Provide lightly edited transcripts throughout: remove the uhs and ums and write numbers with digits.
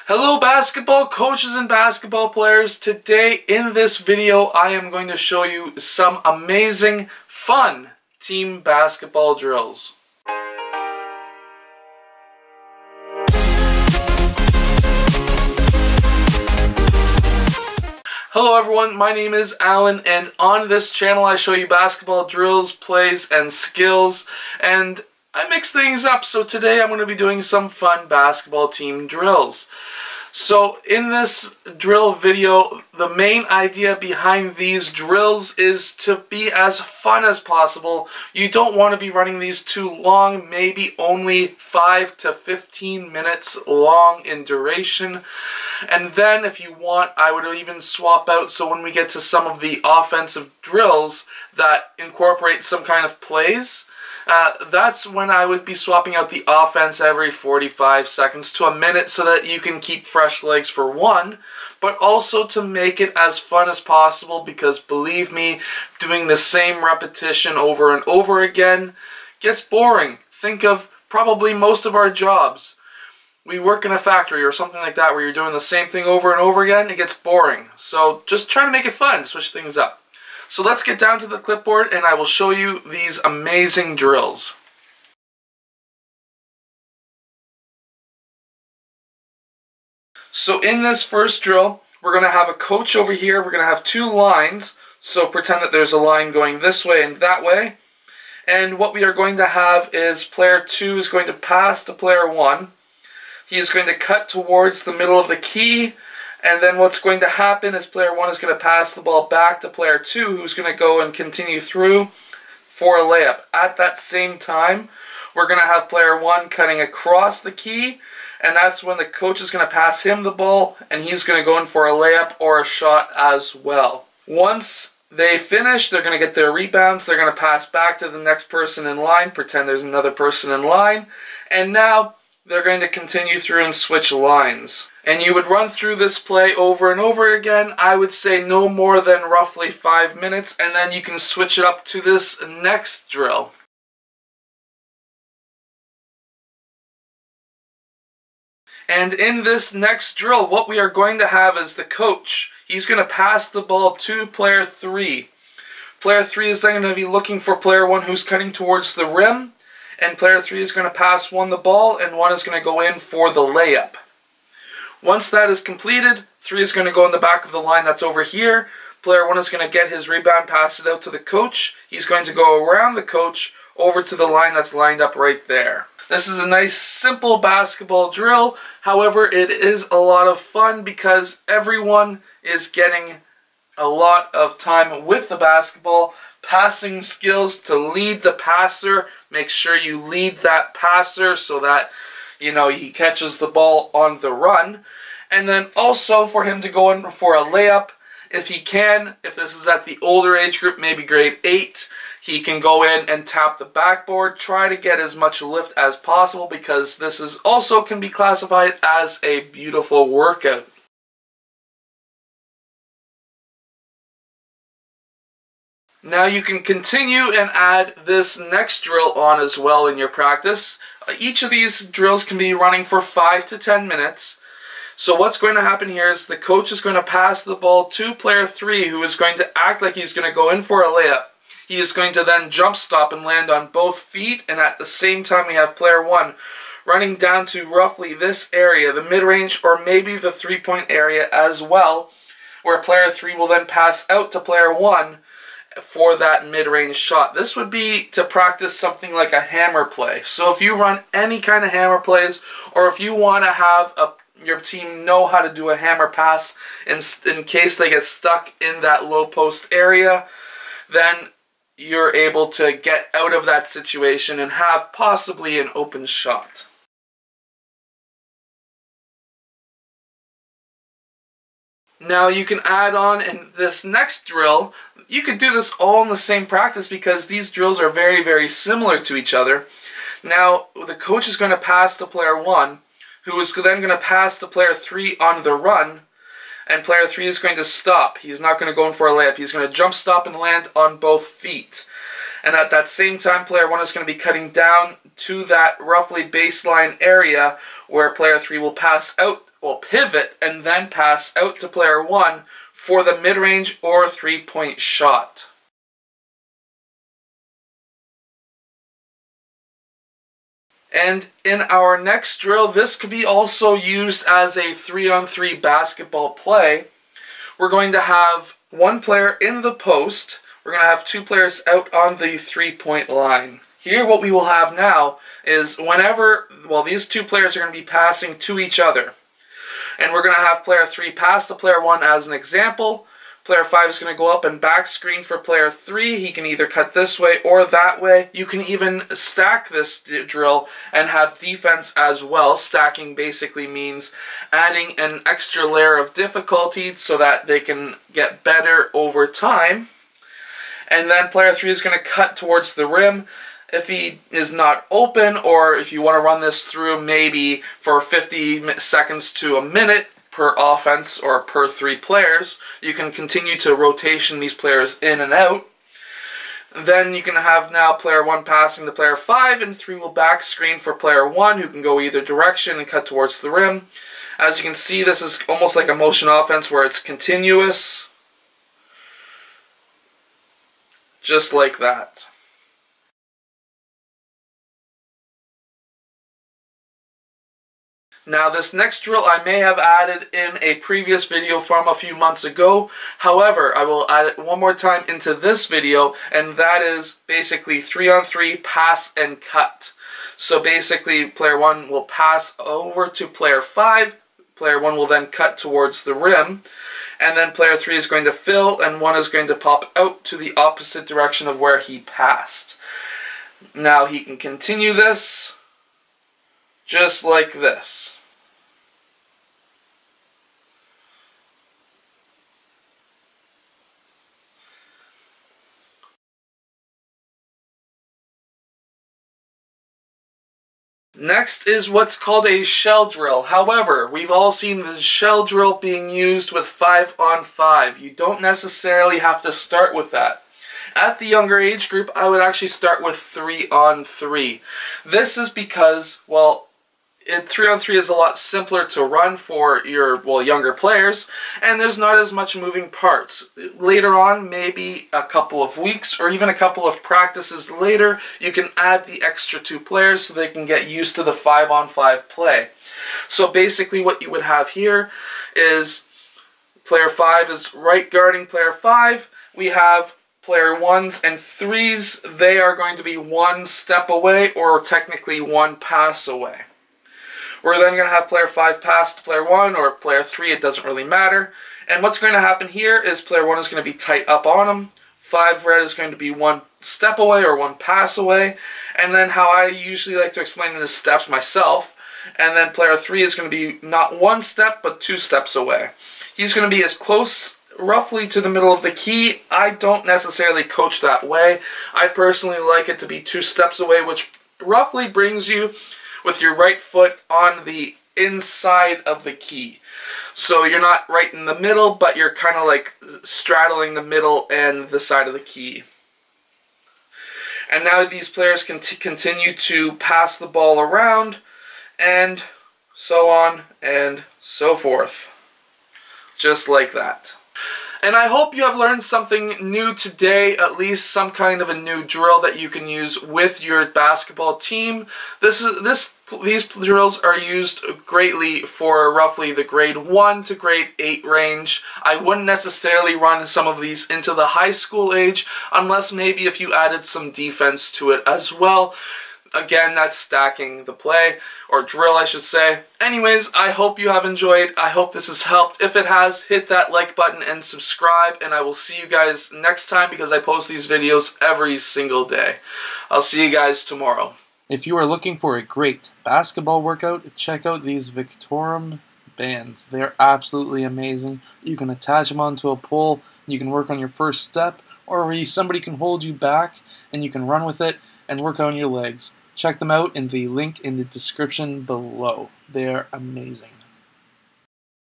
Hello basketball coaches and basketball players. Today in this video I am going to show you some amazing fun team basketball drills. Hello everyone, my name is Alan, and on this channel I show you basketball drills, plays, and skills, and I mix things up. So today I'm going to be doing some fun basketball team drills. So in this drill video, the main idea behind these drills is to be as fun as possible. You don't want to be running these too long, maybe only 5 to 15 minutes long in duration. And then if you want, I would even swap out, so when we get to some of the offensive drills that incorporate some kind of plays, that's when I would be swapping out the offense every 45 seconds to a minute so that you can keep fresh legs for one, but also to make it as fun as possible, because believe me, doing the same repetition over and over again gets boring. Think of probably most of our jobs. We work in a factory or something like that where you're doing the same thing over and over again. It gets boring. So just try to make it fun, switch things up. So let's get down to the clipboard and I will show you these amazing drills. So in this first drill, we're going to have a coach over here. We're going to have two lines. So pretend that there's a line going this way and that way. And what we are going to have is player 2 is going to pass to player 1. He is going to cut towards the middle of the key. And then what's going to happen is player 1 is going to pass the ball back to player 2, who's going to go and continue through for a layup. At that same time, we're going to have player 1 cutting across the key, and that's when the coach is going to pass him the ball, and he's going to go in for a layup or a shot as well. Once they finish, they're going to get their rebounds, they're going to pass back to the next person in line, pretend there's another person in line, and now they're going to continue through and switch lines. And you would run through this play over and over again. I would say no more than roughly 5 minutes, and then you can switch it up to this next drill. And in this next drill, what we are going to have is the coach. He's going to pass the ball to player 3. Player 3 is then going to be looking for player 1 who's cutting towards the rim, and player 3 is going to pass 1 the ball, and 1 is going to go in for the layup. Once that is completed, 3 is going to go in the back of the line that's over here. Player 1 is going to get his rebound, pass it out to the coach. He's going to go around the coach over to the line that's lined up right there. This is a nice simple basketball drill. However, it is a lot of fun because everyone is getting a lot of time with the basketball. Passing skills to lead the passer. Make sure you lead that passer so that he catches the ball on the run. And then also for him to go in for a layup, if he can, if this is at the older age group, maybe grade 8, he can go in and tap the backboard. Try to get as much lift as possible, because this is also can be classified as a beautiful workout. Now you can continue and add this next drill on as well in your practice. Each of these drills can be running for 5 to 10 minutes. So what's going to happen here is the coach is going to pass the ball to player 3, who is going to act like he's going to go in for a layup. He is going to then jump stop and land on both feet, and at the same time we have player 1 running down to roughly this area, the mid-range or maybe the three-point area as well, where player 3 will then pass out to player 1 for that mid-range shot. This would be to practice something like a hammer play. So if you run any kind of hammer plays, or if you want to have your team know how to do a hammer pass in case they get stuck in that low post area, then you're able to get out of that situation and have possibly an open shot. Now you can add on in this next drill. You could do this all in the same practice because these drills are very, very similar to each other. Now the coach is going to pass to player 1, who is then going to pass to player 3 on the run, and player 3 is going to stop. He's not going to go in for a layup. He's going to jump stop and land on both feet. And at that same time, player 1 is going to be cutting down to that roughly baseline area where player 3 will pass out pivot and then pass out to player 1 for the mid-range or three-point shot. And in our next drill, this could be also used as a 3-on-3 basketball play. We're going to have one player in the post. We're going to have two players out on the three-point line. Here what we will have now is these two players are going to be passing to each other. And we're going to have player 3 pass to player 1 as an example. Player 5 is going to go up and back screen for player 3. He can either cut this way or that way. You can even stack this drill and have defense as well. Stacking basically means adding an extra layer of difficulty so that they can get better over time. And then player 3 is going to cut towards the rim. If he is not open, or if you want to run this through maybe for 50 seconds to a minute, per offense or per 3 players, you can continue to rotation these players in and out. Then you can have now player 1 passing to player 5, and 3 will back screen for player 1, who can go either direction and cut towards the rim. As you can see, this is almost like a motion offense where it's continuous. Just like that. Now this next drill I may have added in a previous video from a few months ago. However, I will add it one more time into this video, and that is basically 3-on-3 pass and cut. So basically player 1 will pass over to player 5, player 1 will then cut towards the rim, and then player 3 is going to fill, and 1 is going to pop out to the opposite direction of where he passed. Now he can continue this just like this. Next is what's called a shell drill. However, we've all seen the shell drill being used with 5-on-5. You don't necessarily have to start with that. At the younger age group, I would actually start with 3-on-3. This is because, well, 3-on-3 is a lot simpler to run for your, younger players, and there's not as much moving parts. Later on, maybe a couple of weeks or even a couple of practices later, you can add the extra 2 players so they can get used to the 5-on-5 play. So basically what you would have here is player 5 is right guarding player 5. We have player 1s and 3s. They are going to be 1 step away, or technically 1 pass away. We're then going to have player 5 pass to player 1 or player 3, it doesn't really matter. And what's going to happen here is player 1 is going to be tight up on him. 5 red is going to be 1 step away or 1 pass away. And then how I usually like to explain it is steps myself. And then player 3 is going to be not 1 step but 2 steps away. He's going to be as close roughly to the middle of the key. I don't necessarily coach that way. I personally like it to be 2 steps away, which roughly brings you with your right foot on the inside of the key. So you're not right in the middle, but you're kind of like straddling the middle and the side of the key. And now these players can continue to pass the ball around, and so on and so forth. Just like that. And I hope you have learned something new today, at least some kind of a new drill that you can use with your basketball team. These drills are used greatly for roughly the grade 1 to grade 8 range. I wouldn't necessarily run some of these into the high school age, unless maybe if you added some defense to it as well. Again, that's stacking the play, or drill I should say. Anyways, I hope you have enjoyed. I hope this has helped. If it has, hit that like button and subscribe, and I will see you guys next time because I post these videos every single day. I'll see you guys tomorrow. If you are looking for a great basketball workout, check out these Victorem bands. They're absolutely amazing. You can attach them onto a pole, you can work on your first step, or somebody can hold you back and you can run with it and work on your legs. Check them out in the link in the description below. They're amazing.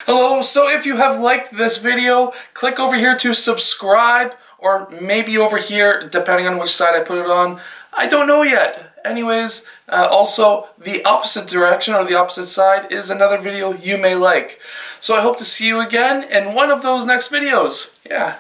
Hello, so if you have liked this video, click over here to subscribe, or maybe over here, depending on which side I put it on. I don't know yet. anyways, also the opposite direction or the opposite side is another video you may like. So I hope to see you again in one of those next videos. Yeah.